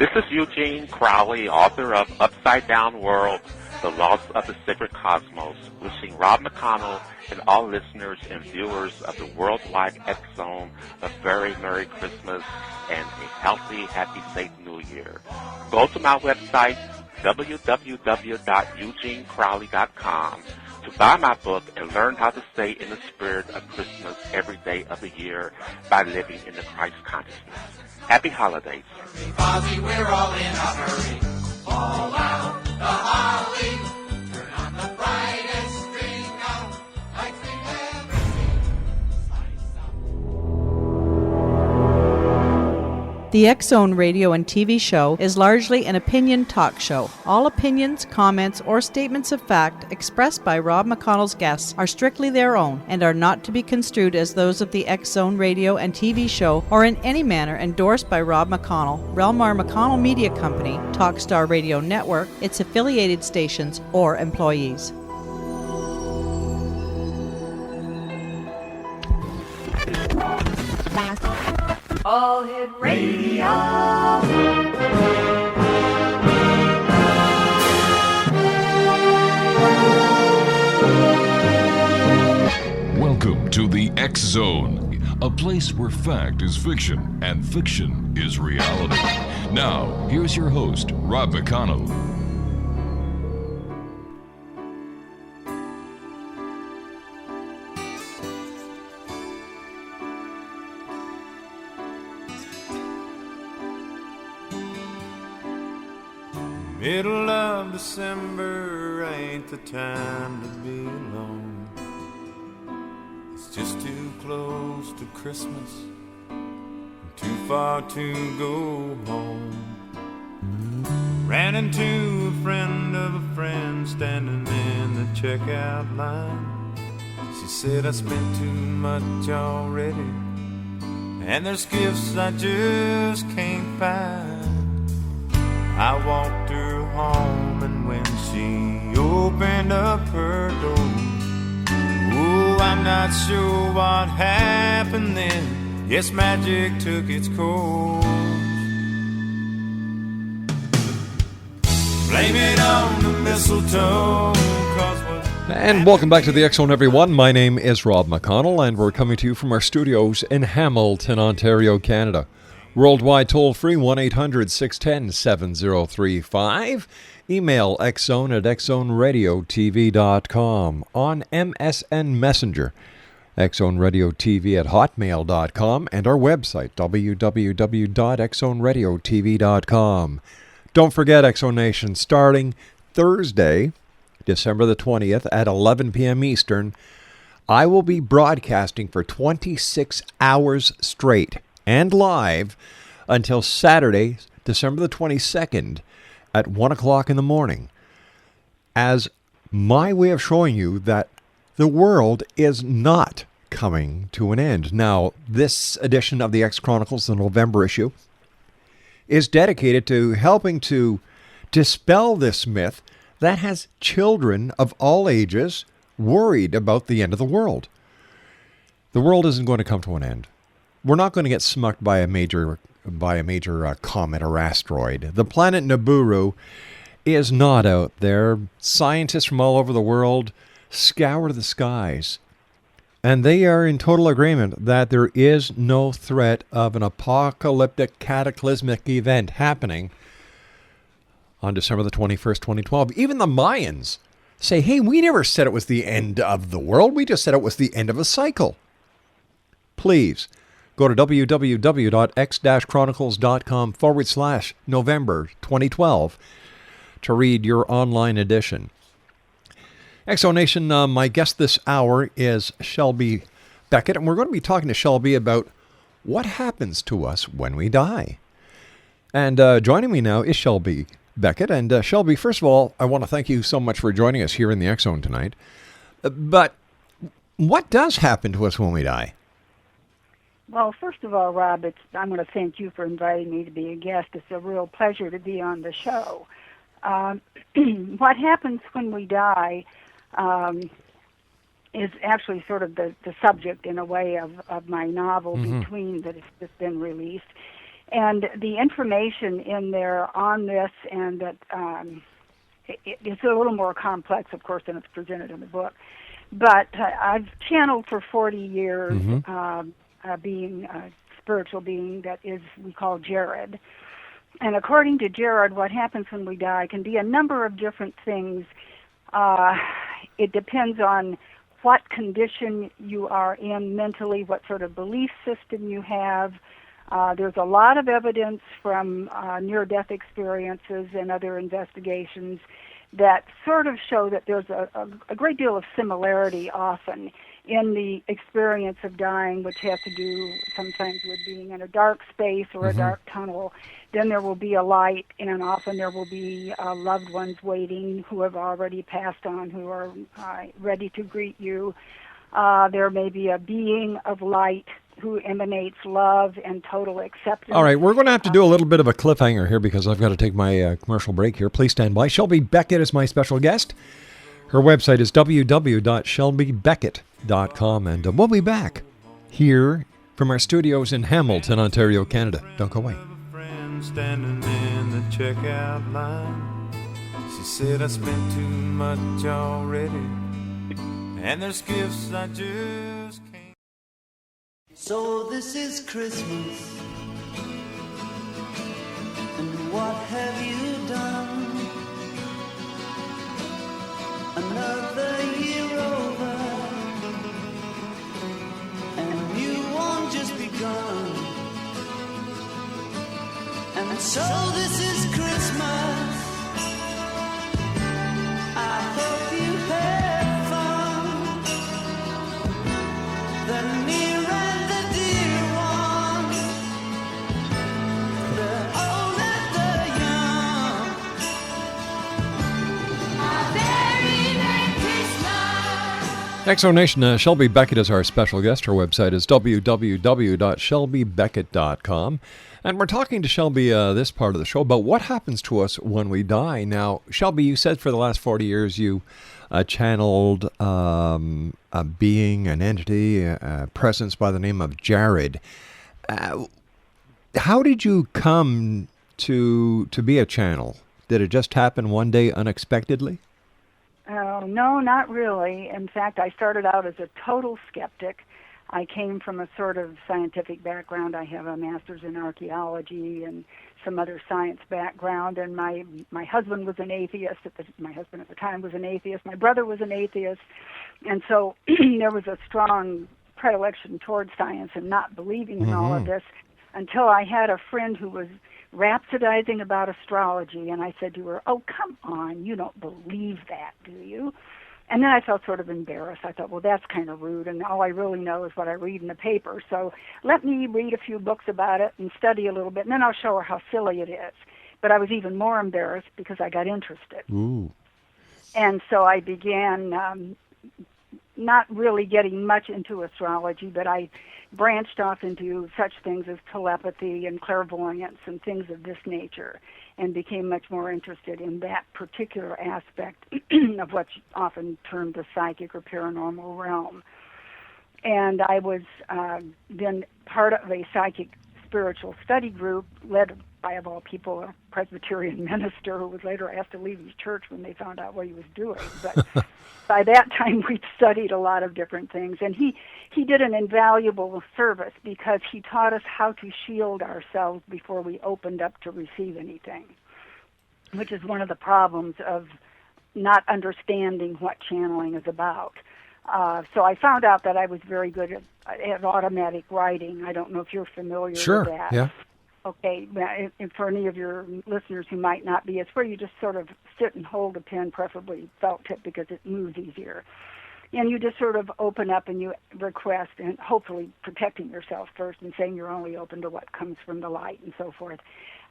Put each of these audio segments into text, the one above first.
This is Eugene Crowley, author of Upside Down World, The Lost of the Sacred Cosmos, wishing Rob McConnell and all listeners and viewers of the worldwide X Zone a very Merry Christmas and a healthy, happy, safe New Year. Go to my website, www.eugenecrowley.com, to buy my book and learn how to stay in the spirit of Christmas every day of the year by living in the Christ consciousness. Happy holidays. Ozzy, we're all in a hurry. Fall out the holly. Turn on the brightest string of lights we've ever seen. Spice up. The X Zone radio and TV show is largely an opinion talk show. All opinions, comments, or statements of fact expressed by Rob McConnell's guests are strictly their own and are not to be construed as those of the X Zone radio and TV show or in any manner endorsed by Rob McConnell, Relmar McConnell Media Company, Talkstar Radio Network, its affiliated stations, or employees. All Hit Radio. Welcome to the X Zone, a place where fact is fiction and fiction is reality. Now, here's your host, Rob McConnell. Middle of December ain't the time to be alone. It's just too close to Christmas and too far to go home. Ran into a friend of a friend standing in the checkout line. She said, I spent too much already, and there's gifts I just can't find. I walked her home, and when she opened up her door, oh, I'm not sure what happened then. Yes, magic took its course. Blame it on the mistletoe, 'cause what... And welcome back to the X Zone, everyone. My name is Rob McConnell, and we're coming to you from our studios in Hamilton, Ontario, Canada. Worldwide toll-free, 1-800-610-7035. Email xzone at xzoneradiotv.com. On MSN Messenger, xzoneradiotv at hotmail.com. And our website, www.xzoneradiotv.com. Don't forget, X Zone Nation, starting Thursday, December the 20th at 11 p.m. Eastern, I will be broadcasting for 26 hours straight and live until Saturday, December the 22nd at 1 o'clock in the morning, as my way of showing you that the world is not coming to an end. Now, this edition of the X Chronicles, the November issue, is dedicated to helping to dispel this myth that has children of all ages worried about the end of the world. The world isn't going to come to an end. We're not going to get smucked by a major comet or asteroid. The planet Nibiru is not out there. Scientists from all over the world scour the skies, and they are in total agreement that there is no threat of an apocalyptic, cataclysmic event happening on December the 21st, 2012. Even the Mayans say, hey, we never said it was the end of the world. We just said it was the end of a cycle. Please go to www.x-chronicles.com/November 2012 to read your online edition. X Zone Nation, my guest this hour is Shelby Beckett, and we're going to be talking to Shelby about what happens to us when we die. And joining me now is Shelby Beckett. And Shelby, first of all, I want to thank you so much for joining us here in the X Zone tonight. But what does happen to us when we die? Well, first of all, Rob, I'm going to thank you for inviting me to be a guest. It's a real pleasure to be on the show. What happens when we die is actually sort of the subject, in a way, of my novel, Between, that has just been released. And the information in there on this, and that it's a little more complex, of course, than it's presented in the book. But I've channeled for 40 years a being, a spiritual being that is, we call Jared. And according to Jared, what happens when we die can be a number of different things. It depends on what condition you are in mentally, what sort of belief system you have. There's a lot of evidence from near-death experiences and other investigations that sort of show that there's a great deal of similarity often in the experience of dying, which has to do sometimes with being in a dark space or a dark tunnel. Then there will be a light, and often there will be loved ones waiting who have already passed on, who are ready to greet you. There may be a being of light who emanates love and total acceptance. All right, we're going to have to do a little bit of a cliffhanger here because I've got to take my commercial break here. Please stand by. Shelby Beckett is my special guest. Her website is www.shelbybeckett.com, and we'll be back here from our studios in Hamilton, Ontario, Canada. Don't go away. Standing in the checkout line, she said I spent too much already, and there's gifts I just can't. So this is Christmas, and what have you done? Another year over, and a new one just begun. And so this is Christmas. I hope you had fun. The near and the dear ones, the old and the young. A very Merry Christmas. Exonation, Shelby Beckett is our special guest. Her website is www.shelbybeckett.com. And we're talking to Shelby this part of the show about what happens to us when we die. Now, Shelby, you said for the last 40 years you channeled a being, an entity, a presence by the name of Jared. How did you come to be a channel? Did it just happen one day unexpectedly? No, not really. In fact, I started out as a total skeptic. I came from a sort of scientific background. I have a master's in archaeology and some other science background, and my husband was an atheist. My husband at the time was an atheist. My brother was an atheist, and so there was a strong predilection towards science and not believing in all of this until I had a friend who was rhapsodizing about astrology, and I said to her, "Oh, come on, you don't believe that, do you?" And then I felt sort of embarrassed. I thought, well, that's kind of rude, and all I really know is what I read in the paper. So let me read a few books about it and study a little bit, and then I'll show her how silly it is. But I was even more embarrassed because I got interested. Ooh. And so I began not really getting much into astrology, but I branched off into such things as telepathy and clairvoyance and things of this nature, and became much more interested in that particular aspect of what's often termed the psychic or paranormal realm. And I was then part of a psychic spiritual study group led by, of all people, a Presbyterian minister who was later asked to leave his church when they found out what he was doing. But by that time, we'd studied a lot of different things. And he did an invaluable service because he taught us how to shield ourselves before we opened up to receive anything, which is one of the problems of not understanding what channeling is about. So I found out that I was very good at automatic writing. I don't know if you're familiar with that. Sure, yeah. Okay, and for any of your listeners who might not be, it's where you just sort of sit and hold a pen, preferably felt tip because it moves easier. And you just sort of open up and you request, and hopefully protecting yourself first and saying you're only open to what comes from the light and so forth.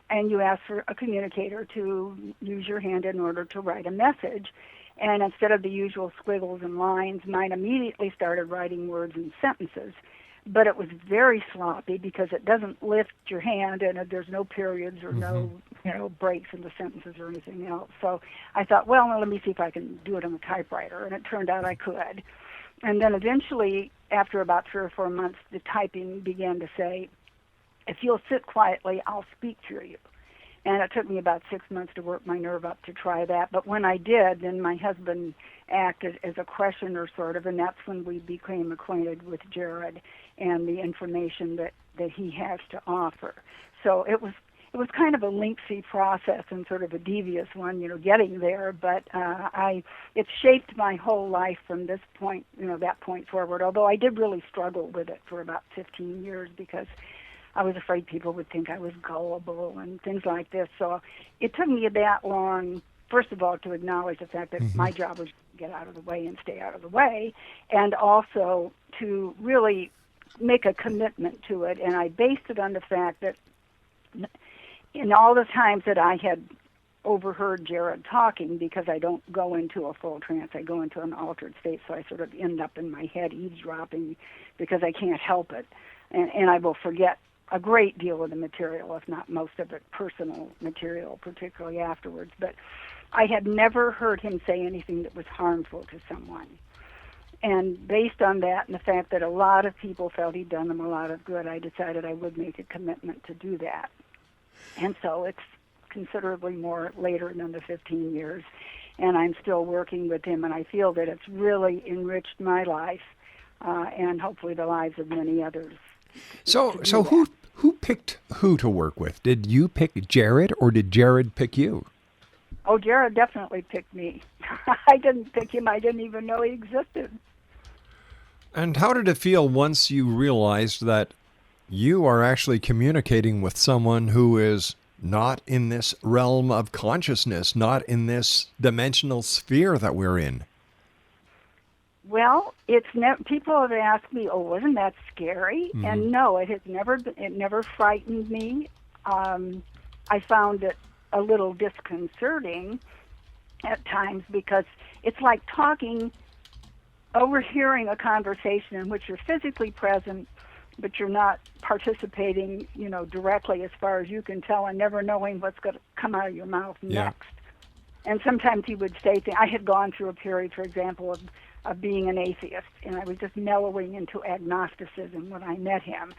And you ask for a communicator to use your hand in order to write a message. And instead of the usual squiggles and lines, mine immediately started writing words and sentences. But it was very sloppy because it doesn't lift your hand, and there's no periods or no breaks in the sentences or anything else. So I thought, well, let me see if I can do it on the typewriter, and it turned out I could. And then eventually, after about 3 or 4 months, the typing began to say, if you'll sit quietly, I'll speak through you. And it took me about 6 months to work my nerve up to try that. But when I did, then my husband acted as a questioner, sort of, and that's when we became acquainted with Jared and the information that he has to offer. So it was kind of a lengthy process and sort of a devious one, getting there. But it shaped my whole life from this point, that point forward. Although I did really struggle with it for about 15 years because I was afraid people would think I was gullible and things like this. So it took me that long, first of all, to acknowledge the fact that my job was to get out of the way and stay out of the way, and also to really make a commitment to it. And I based it on the fact that in all the times that I had overheard Jared talking, because I don't go into a full trance, I go into an altered state, so I sort of end up in my head eavesdropping because I can't help it. And I will forget a great deal of the material, if not most of it, personal material, particularly afterwards. But I had never heard him say anything that was harmful to someone. And based on that and the fact that a lot of people felt he'd done them a lot of good, I decided I would make a commitment to do that. And so it's considerably more later than the 15 years, and I'm still working with him, and I feel that it's really enriched my life and hopefully the lives of many others. So who picked who to work with? Did you pick Jared, or did Jared pick you? Oh, Jared definitely picked me. I didn't pick him. I didn't even know he existed. And how did it feel once you realized that you are actually communicating with someone who is not in this realm of consciousness, not in this dimensional sphere that we're in? Well, people have asked me, "Oh, wasn't that scary?" Mm-hmm. And no, it never frightened me. I found it a little disconcerting at times because it's like overhearing a conversation in which you're physically present, but you're not participating, directly as far as you can tell, and never knowing what's going to come out of your mouth next. And sometimes he would say things. I had gone through a period, for example, of being an atheist, and I was just mellowing into agnosticism when I met him.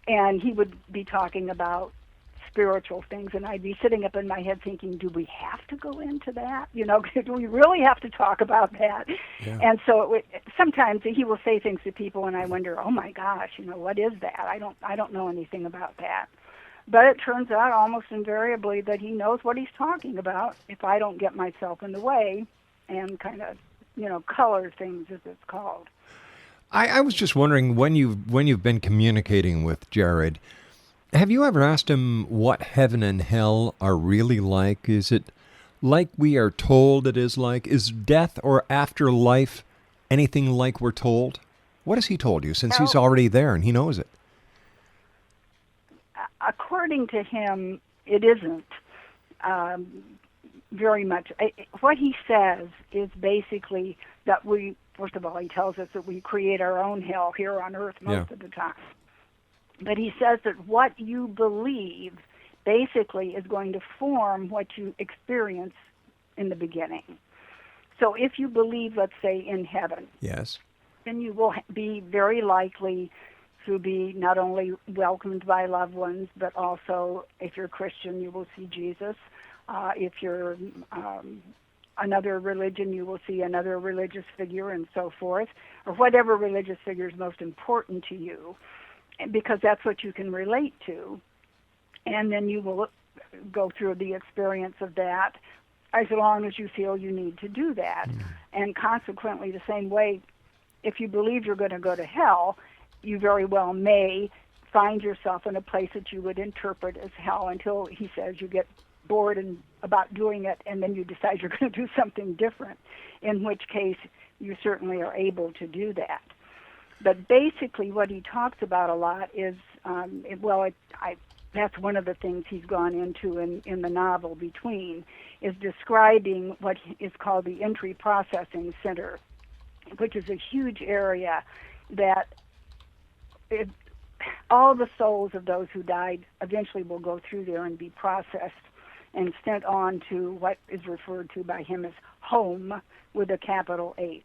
And he would be talking about spiritual things, and I'd be sitting up in my head thinking, do we have to go into that? Do we really have to talk about that? Yeah. And so sometimes he will say things to people, and I wonder, oh my gosh, what is that? I don't know anything about that. But it turns out almost invariably that he knows what he's talking about if I don't get myself in the way and kind of, color things, as it's called. I was just wondering, when you've been communicating with Jared, have you ever asked him what heaven and hell are really like? Is it like we are told it is like? Is death or afterlife anything like we're told? What has he told you, since he's already there and he knows it? According to him, it isn't very much. What he says is basically that first of all, he tells us that we create our own hell here on earth most of the time. But he says that what you believe basically is going to form what you experience in the beginning. So if you believe, let's say, in heaven, yes, then you will be very likely to be not only welcomed by loved ones, but also, if you're Christian, you will see Jesus. If you're another religion, you will see another religious figure, and so forth, or whatever religious figure is most important to you, because that's what you can relate to. And then you will go through the experience of that as long as you feel you need to do that. And consequently, the same way, if you believe you're going to go to hell, you very well may find yourself in a place that you would interpret as hell until, he says, you get bored about doing it, and then you decide you're going to do something different, in which case you certainly are able to do that. But basically what he talks about a lot is, that's one of the things he's gone into in the novel Between, is describing what is called the Entry Processing Center, which is a huge area that all the souls of those who died eventually will go through there and be processed and sent on to what is referred to by him as home with a capital H.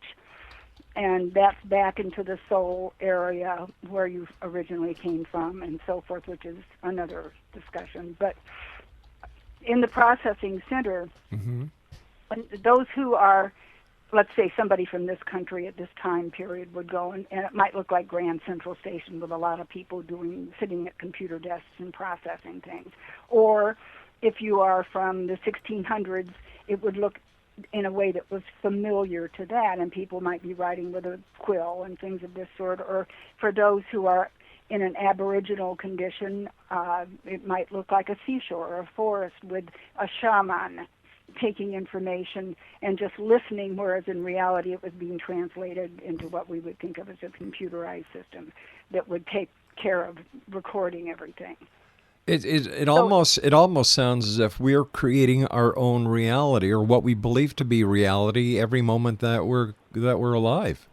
and that's back into the soul area where you originally came from and so forth, which is another discussion. But in the processing center, those who are, let's say somebody from this country at this time period would go, and it might look like Grand Central Station with a lot of people sitting at computer desks and processing things. Or if you are from the 1600s, it would look in a way that was familiar to that, and people might be writing with a quill and things of this sort. Or for those who are in an aboriginal condition, it might look like a seashore or a forest with a shaman taking information and just listening, whereas in reality it was being translated into what we would think of as a computerized system that would take care of recording everything. It almost sounds as if we're creating our own reality, or what we believe to be reality, every moment that we're alive.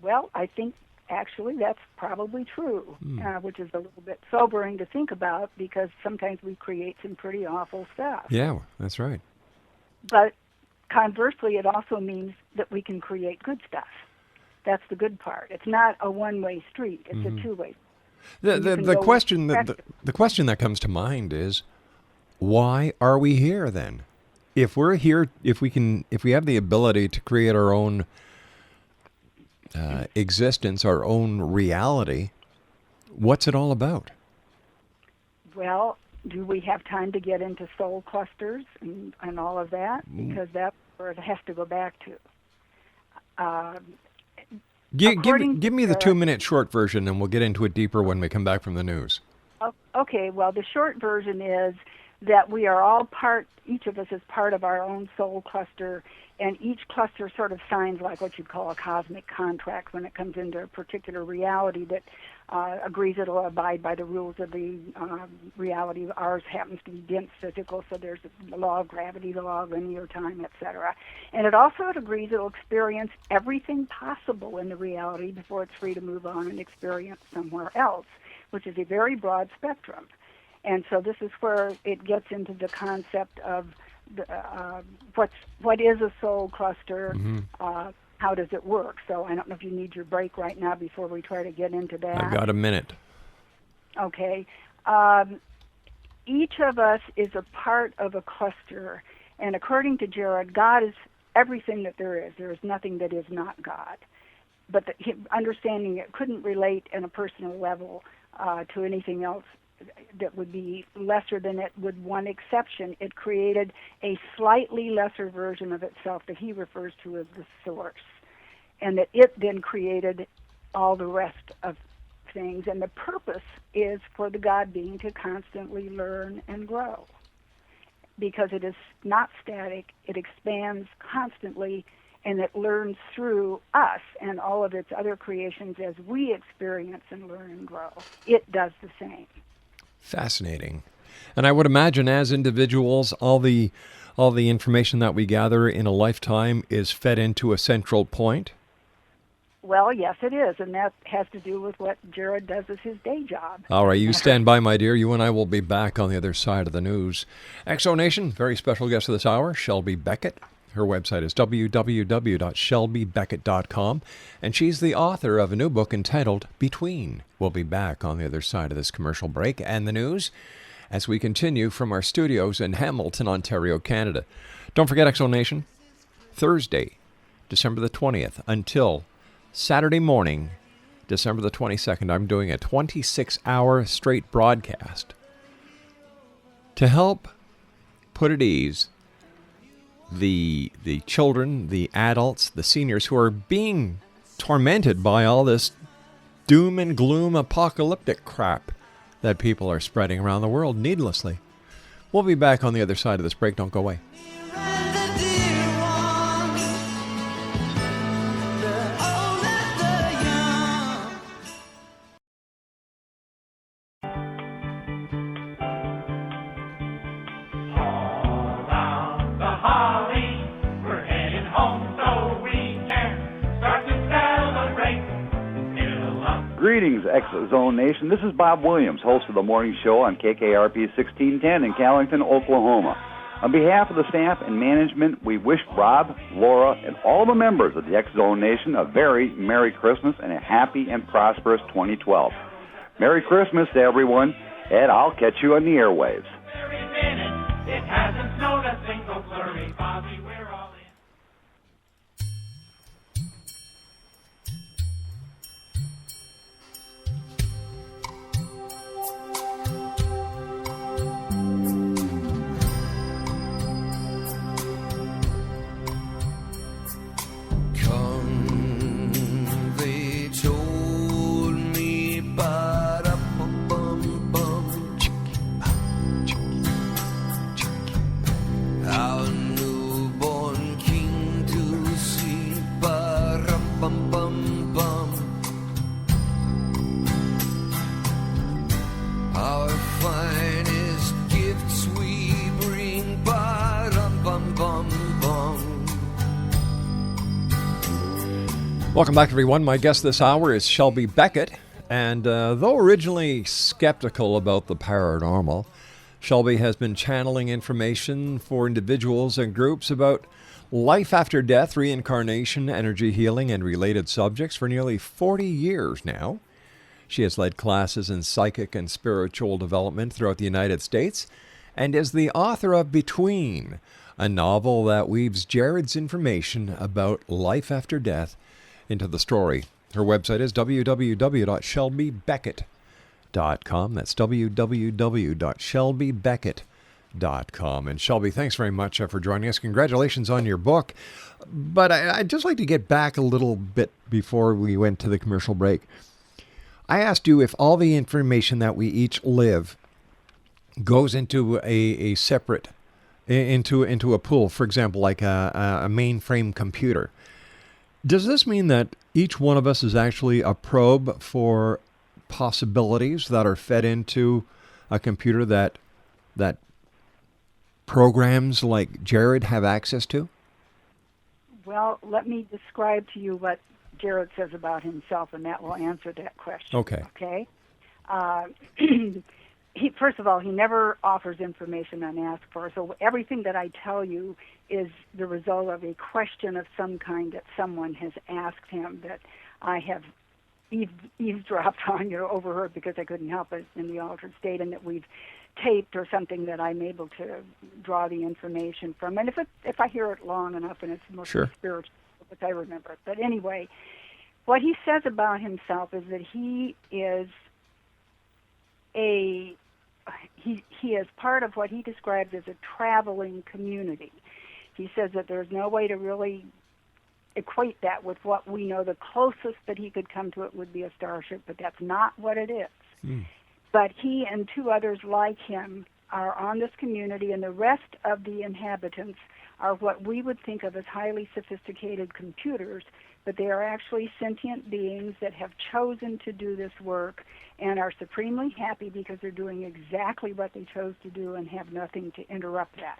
Well, I think actually that's probably true, which is a little bit sobering to think about, because sometimes we create some pretty awful stuff. Yeah, that's right. But conversely, it also means that we can create good stuff. That's the good part. It's not a one-way street. It's a two-way. The question that comes to mind is, why are we here then? If we're here, if we have the ability to create our own existence, our own reality, what's it all about? Well, do we have time to get into soul clusters and all of that? Because that's where it has to go back to. Give me the 2-minute short version, and we'll get into it deeper when we come back from the news. Okay, well, the short version is that we are all each of us is part of our own soul cluster, and each cluster sort of signs like what you'd call a cosmic contract when it comes into a particular reality that agrees it'll abide by the rules of the reality. Ours happens to be dense physical, so there's the law of gravity, the law of linear time, etc. And it also agrees it'll experience everything possible in the reality before it's free to move on and experience somewhere else, which is a very broad spectrum. And so this is where it gets into the concept of what is a soul cluster, how does it work? So I don't know if you need your break right now before we try to get into that. I've got a minute. Okay. Each of us is a part of a cluster, and according to Jared, God is everything that there is. There is nothing that is not God. But understanding it couldn't relate in a personal level to anything else that would be lesser than it, with one exception. It created a slightly lesser version of itself that he refers to as the source, and that it then created all the rest of things. And the purpose is for the God being to constantly learn and grow, because it is not static. It expands constantly, and it learns through us and all of its other creations as we experience and learn and grow. It does the same. Fascinating. And I would imagine, as individuals, all the information that we gather in a lifetime is fed into a central point? Well, yes, it is, and that has to do with what Jared does as his day job. All right, you stand by, my dear. You and I will be back on the other side of the news. Exonation, very special guest of this hour, Shelby Beckett. Her website is www.shelbybeckett.com, and she's the author of a new book entitled Between. We'll be back on the other side of this commercial break and the news as we continue from our studios in Hamilton, Ontario, Canada. Don't forget, Exonation, Thursday, December the 20th, until Saturday morning, December the 22nd, I'm doing a 26-hour straight broadcast to help put at ease the children, the adults, the seniors who are being tormented by all this doom and gloom apocalyptic crap that people are spreading around the world needlessly. We'll be back on the other side of this break. Don't go away. Greetings, X-Zone Nation. This is Bob Williams, host of the morning show on KKRP 1610 in Callington, Oklahoma. On behalf of the staff and management, we wish Rob, Laura, and all the members of the X-Zone Nation a very Merry Christmas and a happy and prosperous 2012. Merry Christmas to everyone, and I'll catch you on the airwaves. Every minute, it hasn't snowed a single flurry. Bobby, we're all in. Welcome back, everyone. My guest this hour is Shelby Beckett, and though originally skeptical about the paranormal, Shelby has been channeling information for individuals and groups about life after death, reincarnation, energy healing, and related subjects for nearly 40 years now. She has led classes in psychic and spiritual development throughout the United States and is the author of Between, a novel that weaves Jared's information about life after death into the story. Her website is www.shelbybeckett.com. That's www.shelbybeckett.com. And Shelby, thanks very much for joining us. Congratulations on your book. But I'd just like to get back a little bit before we went to the commercial break. I asked you if all the information that we each live goes into a separate, into a pool, for example, like a mainframe computer. Does this mean that each one of us is actually a probe for possibilities that are fed into a computer that programs like Jared have access to? Well, let me describe to you what Jared says about himself, and that will answer that question. Okay. Okay? First of all, he never offers information unasked for, so everything that I tell you is the result of a question of some kind that someone has asked him that I have eavesdropped on, overheard because I couldn't help it in the altered state, and that we've taped or something that I'm able to draw the information from. And if I hear it long enough and it's mostly spiritual, which I remember. But anyway, what he says about himself is that he is he is part of what he describes as a traveling community. He says that there's no way to really equate that with what we know. The closest that he could come to it would be a starship, but that's not what it is. But he and two others like him are on this community, and the rest of the inhabitants are what we would think of as highly sophisticated computers, but they are actually sentient beings that have chosen to do this work and are supremely happy because they're doing exactly what they chose to do and have nothing to interrupt that.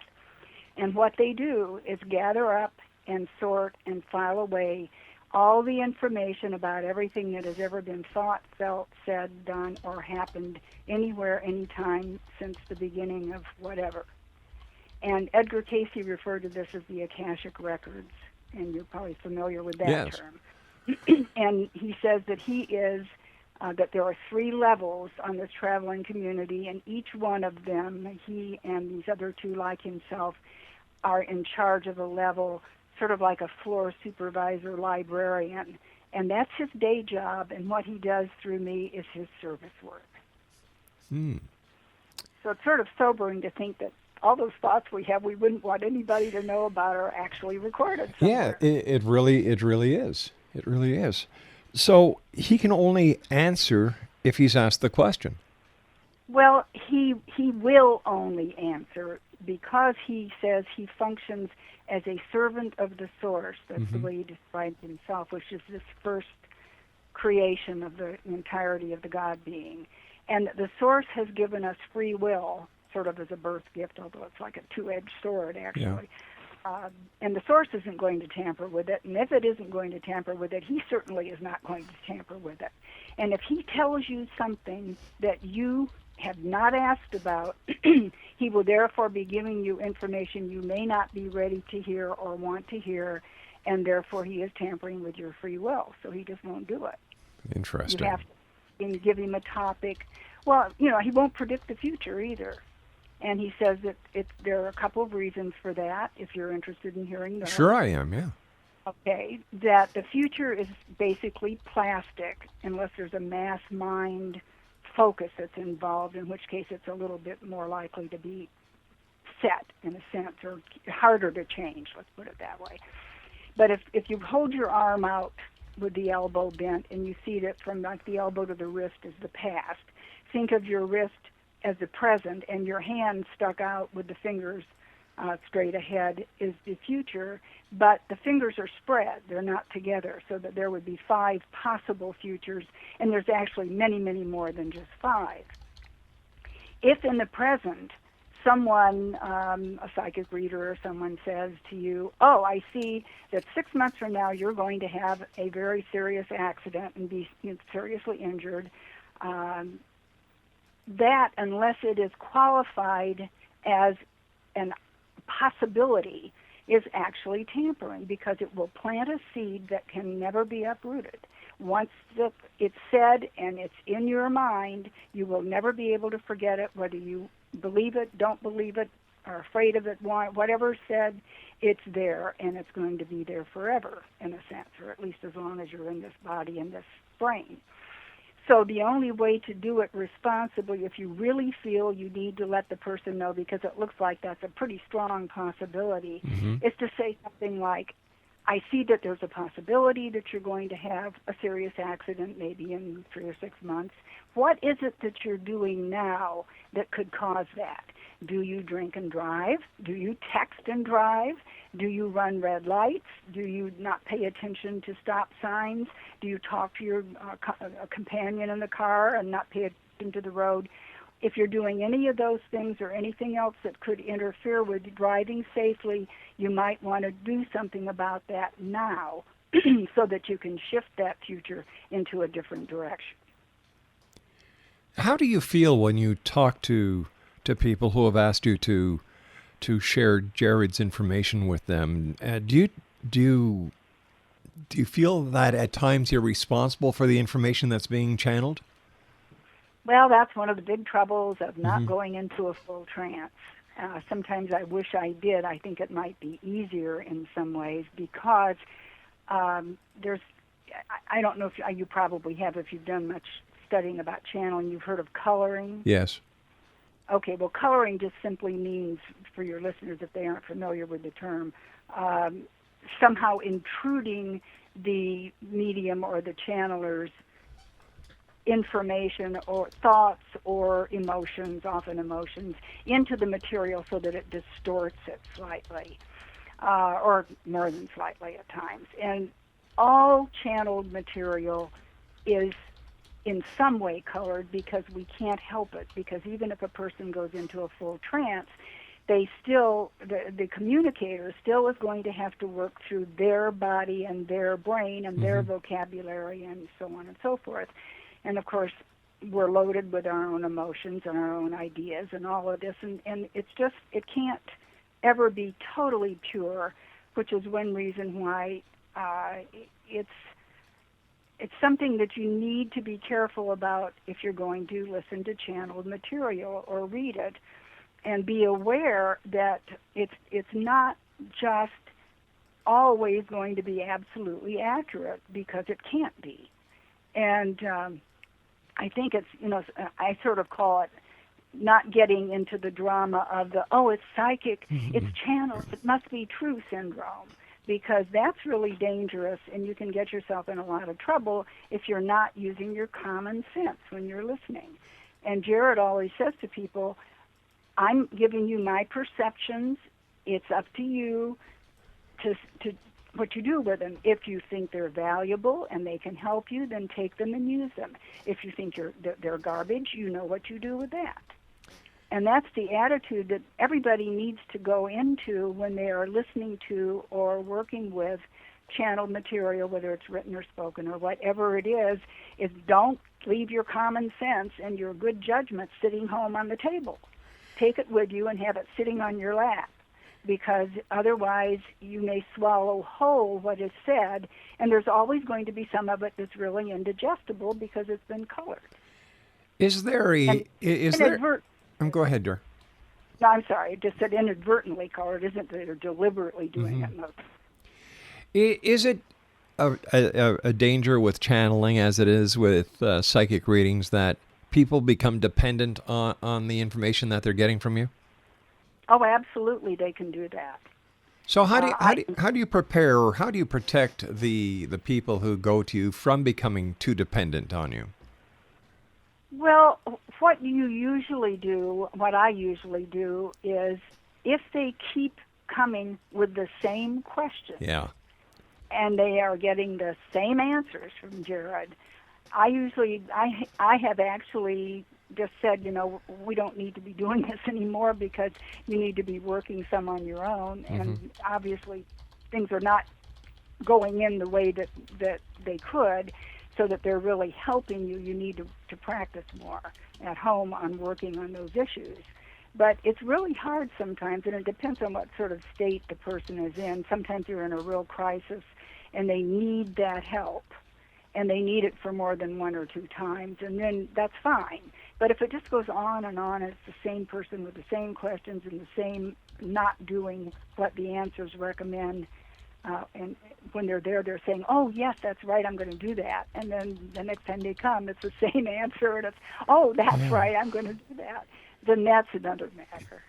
And what they do is gather up and sort and file away all the information about everything that has ever been thought, felt, said, done, or happened anywhere, anytime since the beginning of whatever. And Edgar Cayce referred to this as the Akashic Records, and you're probably familiar with that term. And he says that he is, that there are 3 levels on this traveling community, and each one of them, he and these other 2 like himself, are in charge of a level, sort of like a floor supervisor librarian. And that's his day job, and what he does through me is his service work. So it's sort of sobering to think that all those thoughts we have, we wouldn't want anybody to know about, are actually recorded somewhere. Yeah, it really is. It really is. So he can only answer if he's asked the question. Well, he will only answer because he says he functions as a servant of the source. That's the way he describes himself, which is this first creation of the entirety of the God being. And the source has given us free will, sort of as a birth gift, although it's like a two-edged sword, actually. And the source isn't going to tamper with it, and if it isn't going to tamper with it, he certainly is not going to tamper with it. And if he tells you something that you have not asked about, he will therefore be giving you information you may not be ready to hear or want to hear, and therefore he is tampering with your free will, so he just won't do it. Interesting. You have to give him a topic. Well, he won't predict the future either. And he says that there are a couple of reasons for that, if you're interested in hearing those. Sure I am, yeah. Okay, that the future is basically plastic unless there's a mass mind focus that's involved, in which case it's a little bit more likely to be set, in a sense, or harder to change, let's put it that way. But if you hold your arm out with the elbow bent and you see that from like the elbow to the wrist is the past, think of your wrist as the present, and your hand stuck out with the fingers straight ahead is the future, but the fingers are spread. They're not together, so that there would be 5 possible futures, and there's actually many, many more than just 5. If in the present someone, a psychic reader or someone says to you, oh, I see that 6 months from now you're going to have a very serious accident and be seriously injured, that, unless it is qualified as an possibility, is actually tampering, because it will plant a seed that can never be uprooted. Once it's said and it's in your mind, you will never be able to forget it, whether you believe it, don't believe it, are afraid of it, whatever's said, it's there, and it's going to be there forever, in a sense, or at least as long as you're in this body and this brain. So the only way to do it responsibly, if you really feel you need to let the person know, because it looks like that's a pretty strong possibility, is to say something like, I see that there's a possibility that you're going to have a serious accident maybe in 3 or 6 months. What is it that you're doing now that could cause that? Do you drink and drive? Do you text and drive? Do you run red lights? Do you not pay attention to stop signs? Do you talk to your companion in the car and not pay attention to the road? If you're doing any of those things or anything else that could interfere with driving safely, you might want to do something about that now so that you can shift that future into a different direction. How do you feel when you talk to people who have asked you to share Jared's information with them? Do you feel that at times you're responsible for the information that's being channeled? Well, that's one of the big troubles of not going into a full trance. Sometimes I wish I did. I think it might be easier in some ways, because I don't know if you probably have, if you've done much studying about channeling, you've heard of coloring? Yes. Okay, well, coloring just simply means, for your listeners if they aren't familiar with the term, somehow intruding the medium or the channeler's information or thoughts or emotions, often emotions, into the material so that it distorts it slightly, or more than slightly at times. And all channeled material is in some way colored, because we can't help it, because even if a person goes into a full trance, they still, the communicator still is going to have to work through their body and their brain and their vocabulary and so on and so forth. And of course, we're loaded with our own emotions and our own ideas and all of this, and it's just, it can't ever be totally pure, which is one reason why it's something that you need to be careful about if you're going to listen to channeled material or read it, and be aware that it's not just always going to be absolutely accurate, because it can't be. And I think it's, I sort of call it not getting into the drama of the, it's psychic, it's channeled, it must be true syndrome, because that's really dangerous, and you can get yourself in a lot of trouble if you're not using your common sense when you're listening. And Jared always says to people, I'm giving you my perceptions. It's up to you to what you do with them. If you think they're valuable and they can help you, then take them and use them. If you think they're garbage, you know what you do with that. And that's the attitude that everybody needs to go into when they are listening to or working with channeled material, whether it's written or spoken or whatever it is don't leave your common sense and your good judgment sitting home on the table. Take it with you and have it sitting on your lap, because otherwise you may swallow whole what is said, and there's always going to be some of it that's really indigestible because it's been colored. Is there a... go ahead, dear. No, I'm sorry. I just said inadvertently colored. Isn't that they're deliberately doing it? No. Is it a danger with channeling, as it is with psychic readings, that people become dependent on the information that they're getting from you? Oh, absolutely, they can do that. So how do you prepare, or how do you protect the people who go to you from becoming too dependent on you? Well, what I usually do is, if they keep coming with the same question, and they are getting the same answers from Jared, I have actually just said, we don't need to be doing this anymore, because you need to be working some on your own, and obviously things are not going in the way that they could, so that they're really helping you. You need to practice more at home on working on those issues. But it's really hard sometimes, and it depends on what sort of state the person is in. Sometimes you're in a real crisis, and they need that help, and they need it for more than one or two times, and then that's fine. But if it just goes on, and it's the same person with the same questions and the same not doing what the answers recommend, and when they're there, they're saying, oh, yes, that's right, I'm going to do that. And then the next time they come, it's the same answer, and it's, oh, that's right, I'm going to do that. Then that's another matter.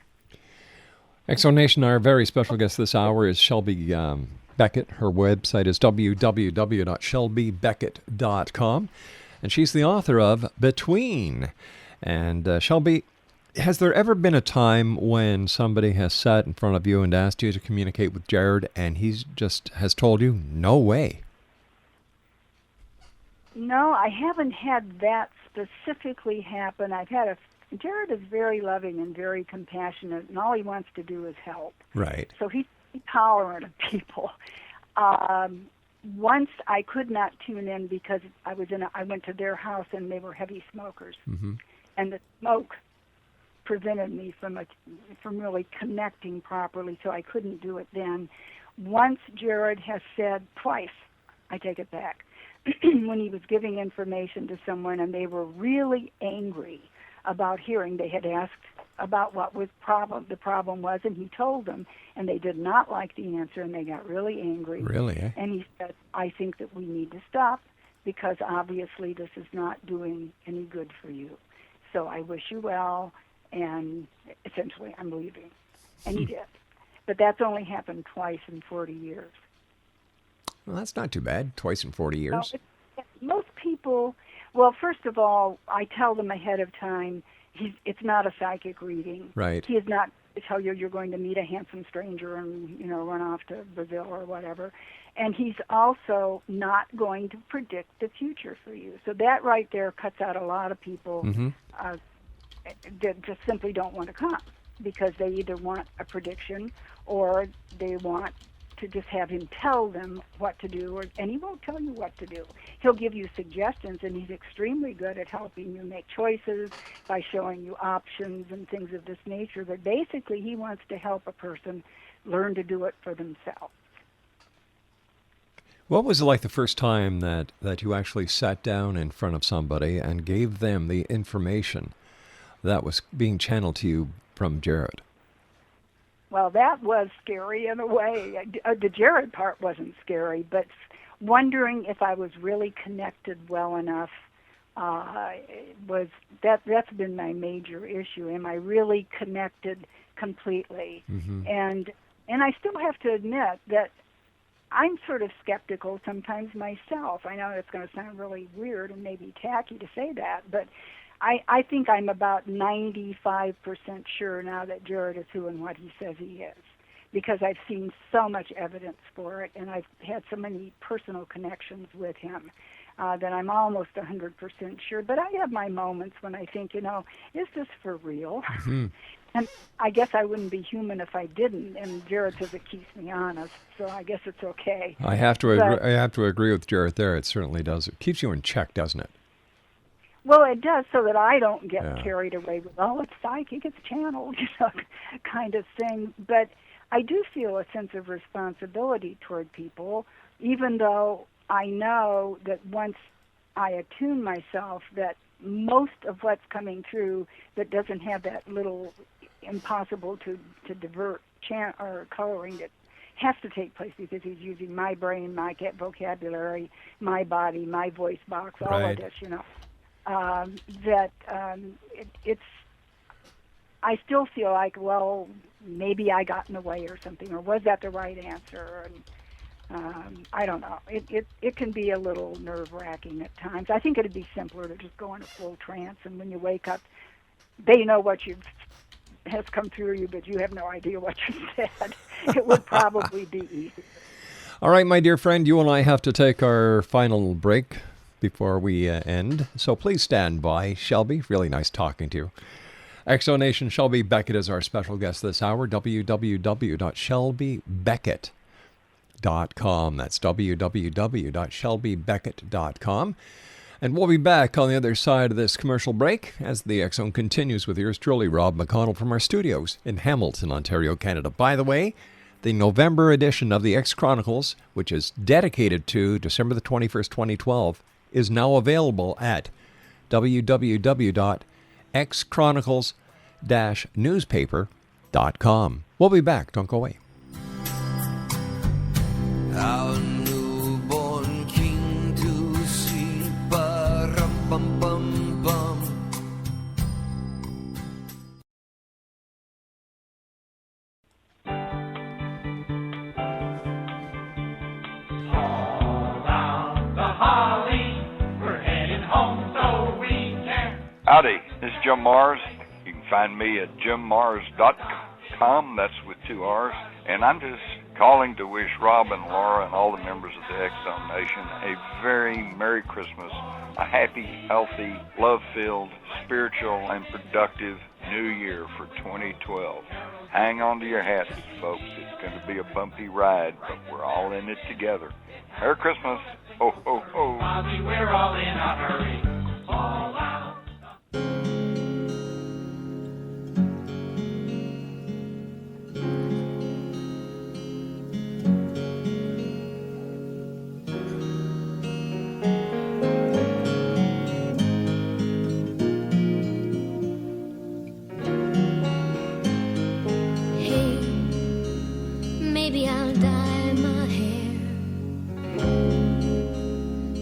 Exonation, our very special guest this hour is Shelby Beckett. Her website is www.shelbybeckett.com, and she's the author of Between. And Shelby, has there ever been a time when somebody has sat in front of you and asked you to communicate with Jared, and he's just has told you, no way? No, I haven't had that specifically happen. Jared is very loving and very compassionate, and all he wants to do is help. Right. So he's tolerant of people. Once I could not tune in because I went to their house and they were heavy smokers, and the smoke prevented me from really connecting properly, so I couldn't do it then. Once Jared has said twice, I take it back, when he was giving information to someone and they were really angry about hearing, they had asked about what the problem was, and he told them, and they did not like the answer, and they got really angry. Really, eh? And he said, I think that we need to stop, because obviously this is not doing any good for you. So I wish you well, and essentially I'm leaving. And he did. But that's only happened twice in 40 years. Well, that's not too bad. Twice in 40 years. Most people, well, first of all, I tell them ahead of time, it's not a psychic reading. Right. He is not to tell you you're going to meet a handsome stranger and, run off to Brazil or whatever. And he's also not going to predict the future for you. So that right there cuts out a lot of people that just simply don't want to come, because they either want a prediction or they want to just have him tell them what to do, and he won't tell you what to do. He'll give you suggestions, and he's extremely good at helping you make choices by showing you options and things of this nature. But basically, he wants to help a person learn to do it for themselves. What was it like the first time that you actually sat down in front of somebody and gave them the information that was being channeled to you from Jared? Well, that was scary in a way. The Jared part wasn't scary, but wondering if I was really connected well enough that's been my major issue. Am I really connected completely? And I still have to admit that I'm sort of skeptical sometimes myself. I know it's going to sound really weird and maybe tacky to say that, but I think I'm about 95% sure now that Jared is who and what he says he is, because I've seen so much evidence for it, and I've had so many personal connections with him. that I'm almost 100% sure. But I have my moments when I think, is this for real? Mm-hmm. And I guess I wouldn't be human if I didn't. And Jared says it keeps me honest, so I guess it's okay. I have to agree with Jared there. It certainly does. It keeps you in check, doesn't it? Well, it does, so that I don't get carried away with, it's psychic, it's channeled, kind of thing. But I do feel a sense of responsibility toward people, even though I know that once I attune myself, that most of what's coming through that doesn't have that little impossible to divert or coloring that has to take place because he's using my brain, my vocabulary, my body, my voice box, all of this, it's I still feel like, well, maybe I got in the way or something, or was that the right answer? And I don't know. It can be a little nerve-wracking at times. I think it'd be simpler to just go in a full trance, and when you wake up, they know what has come through you, but you have no idea what you said. It would probably be easier. All right, my dear friend, you and I have to take our final break before we end. So please stand by. Shelby, really nice talking to you. Exonation Shelby Beckett is our special guest this hour. www.shelbybeckett.com. That's www.shelbybeckett.com. And we'll be back on the other side of this commercial break as the X Zone continues with yours truly, Rob McConnell, from our studios in Hamilton, Ontario, Canada. By the way, the November edition of the X Chronicles, which is dedicated to December the 21st, 2012, is now available at www.xchronicles-newspaper.com. We'll be back. Don't go away. Our newborn king to see, ba-rum-bum-bum-bum. Howdy, this is Jim Mars. You can find me at jimmars.com. That's with 2 R's. And I'm just calling to wish Rob and Laura and all the members of the X Zone Nation a very Merry Christmas, a happy, healthy, love-filled, spiritual, and productive New Year for 2012. Hang on to your hats, folks. It's going to be a bumpy ride, but we're all in it together. Merry Christmas. Ho, ho, ho. Bobby, we're all in a hurry. Fall out. Maybe I'll dye my hair.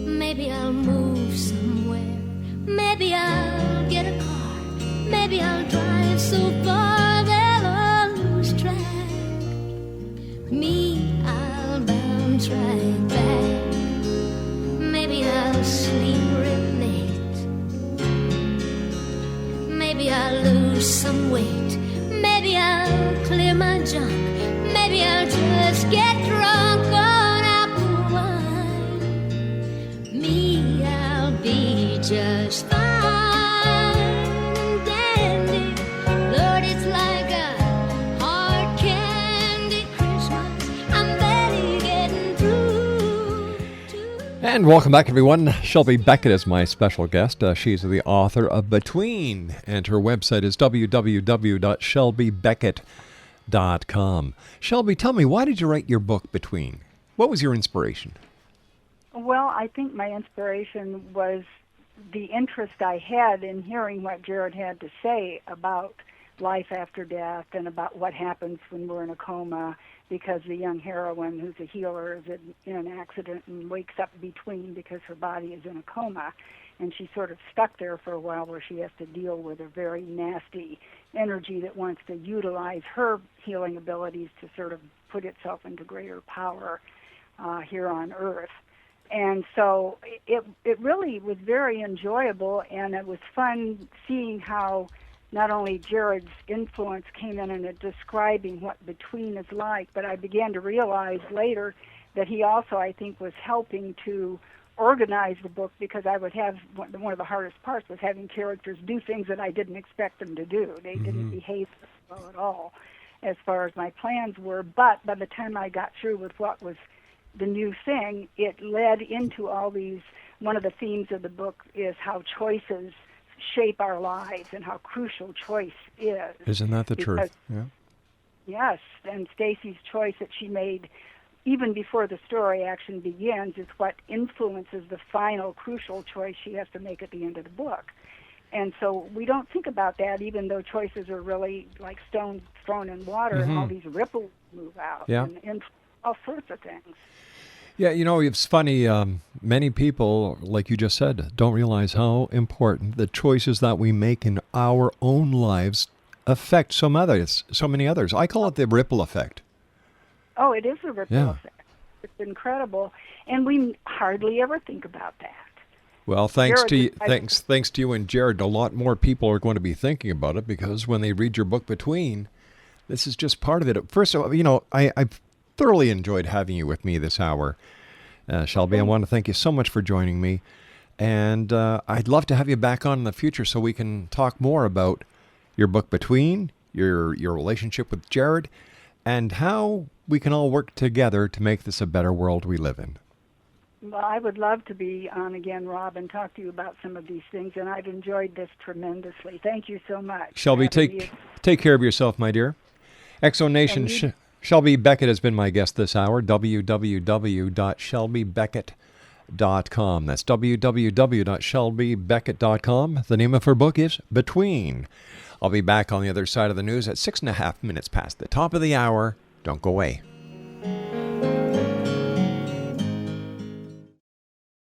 Maybe I'll move somewhere. Maybe I'll get a car. Maybe I'll drive so far they'll lose track. Me, I'll bounce right back. Maybe I'll sleep real late. Maybe I'll lose some weight. Maybe I'll clear my junk. Maybe I'll just get drunk on apple wine. Me, I'll be just fine and dandy. Lord, it's like a hard candy Christmas. I'm barely getting through. And welcome back, everyone. Shelby Beckett is my special guest. She's the author of Between, and her website is www.shelbybeckett.com. Shelby, tell me, why did you write your book Between? What was your inspiration? Well, I think my inspiration was the interest I had in hearing what Jared had to say about life after death and about what happens when we're in a coma, because the young heroine who's a healer is in an accident and wakes up between because her body is in a coma. And she's sort of stuck there for a while where she has to deal with a very nasty energy that wants to utilize her healing abilities to sort of put itself into greater power here on Earth. And so it really was very enjoyable, and it was fun seeing how not only Jared's influence came in describing what Between is like, but I began to realize later that he also, I think, was helping to organize the book because I would have one of the hardest parts was having characters do things that I didn't expect them to do. They didn't behave well at all as far as my plans were. But by the time I got through with what was the new thing, it led into all these. One of the themes of the book is how choices shape our lives and how crucial choice is. Isn't that the truth? Yeah. Yes, and Stacy's choice that she made even before the story action begins is what influences the final crucial choice she has to make at the end of the book. And so we don't think about that, even though choices are really like stones thrown in water and all these ripples move out and all sorts of things. Yeah, you know, it's funny. Many people, like you just said, don't realize how important the choices that we make in our own lives affect so many others. I call it the ripple effect. Oh, it is a ripple effect. It's incredible, and we hardly ever think about that. Well, thanks to you and Jared, a lot more people are going to be thinking about it because when they read your book Between, this is just part of it. First of all, you know, I've thoroughly enjoyed having you with me this hour, Shelby. I want to thank you so much for joining me, and I'd love to have you back on in the future so we can talk more about your book Between, your relationship with Jared, and how we can all work together to make this a better world we live in. Well, I would love to be on again, Rob, and talk to you about some of these things, and I've enjoyed this tremendously. Thank you so much. Shelby, take care of yourself, my dear. Exonation, Shelby Beckett has been my guest this hour, www.shelbybeckett.com. That's www.shelbybeckett.com. The name of her book is Between. I'll be back on the other side of the news at 6.5 minutes past the top of the hour. Don't go away.